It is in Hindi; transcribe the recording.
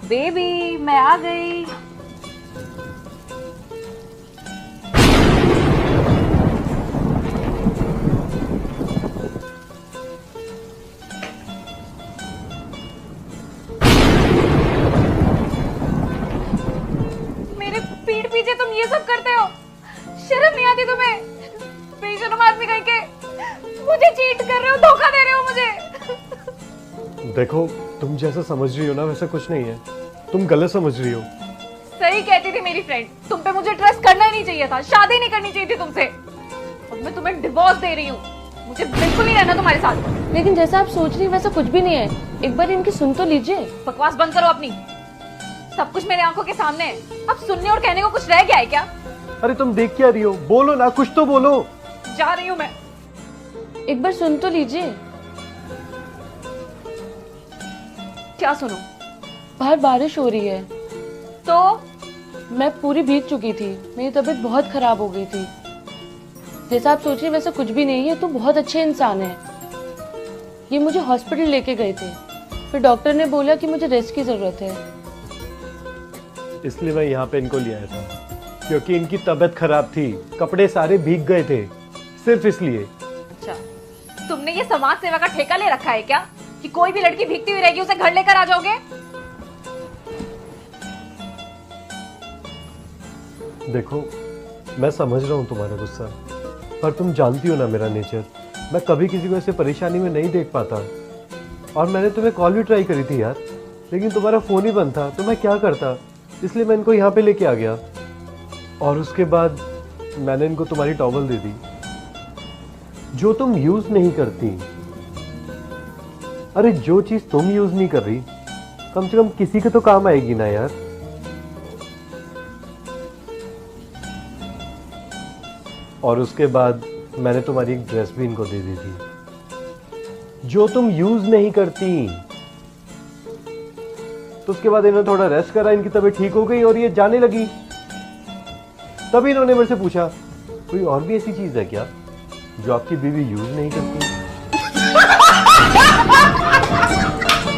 बेबी मैं आ गई। मेरे पीठ पीछे तुम ये सब करते हो, शर्म नहीं आती तुम्हें? बेशरम आदमी कहीं के मुझे चीट कर रहे हो, धोखा दे रहे हो मुझे। देखो तुम जैसा समझ रही हो ना वैसा कुछ नहीं है, तुम गलत समझ रही हो। सही कहती थी मेरी फ्रेंड, तुम पे मुझे ट्रस्ट करना ही नहीं चाहिए था, शादी नहीं करनी चाहिए थी तुमसे। अब मैं तुम्हें डिवोर्स दे रही हूँ, मुझे बिल्कुल नहीं रहना तुम्हारे साथ। लेकिन जैसा आप सोच रही हैं वैसा कुछ भी नहीं है, एक बार इनकी सुन तो लीजिए। बकवास बंद करो अपनी, सब कुछ मेरे आंखों के सामने है। अब सुनने और कहने को कुछ रह गया है क्या? अरे तुम देख क्या रही हो, बोलो ना, कुछ तो बोलो। जा रही हूँ मैं। एक बार सुन तो लीजिए। क्या सुनो? बाहर बारिश हो रही है। तो मैं पूरी भीग चुकी थी, मेरी तबीयत बहुत खराब हो गई थी। जैसा आप सोच रही हैं वैसा कुछ भी नहीं है, तो बहुत अच्छे इंसान है। ये मुझे हॉस्पिटल लेके गए थे, फिर डॉक्टर ने बोला कि मुझे रेस्ट की जरूरत है। इसलिए मैं यहाँ पे इनको ले आया था, क्योंकि इनकी तबीयत खराब थी, कपड़े सारे भीग गए थे, सिर्फ इसलिए। अच्छा, तुमने ये समाज सेवा का ठेका ले रखा है क्या कि कोई भी लड़की भीगती हुई रहेगी उसे घर लेकर आ जाओगे? देखो मैं समझ रहा हूँ तुम्हारा गुस्सा, पर तुम जानती हो ना मेरा नेचर, मैं कभी किसी को ऐसे परेशानी में नहीं देख पाता। और मैंने तुम्हें कॉल भी ट्राई करी थी यार, लेकिन तुम्हारा फ़ोन ही बंद था, तो मैं क्या करता। इसलिए मैं इनको यहाँ पे लेके आ गया, और उसके बाद मैंने इनको तुम्हारी टॉवल दे दी जो तुम यूज़ नहीं करती। अरे जो चीज़ तुम यूज़ नहीं कर रही, कम से कम किसी के तो काम आएगी ना यार। और उसके बाद मैंने तुम्हारी एक ड्रेस भी इनको दे दी थी जो तुम यूज नहीं करती। तो उसके बाद इन्होंने थोड़ा रेस्ट करा, इनकी तबीयत ठीक हो गई और ये जाने लगी। तभी इन्होंने मेरे से पूछा कोई और भी ऐसी चीज है क्या जो आपकी बीवी यूज नहीं करती।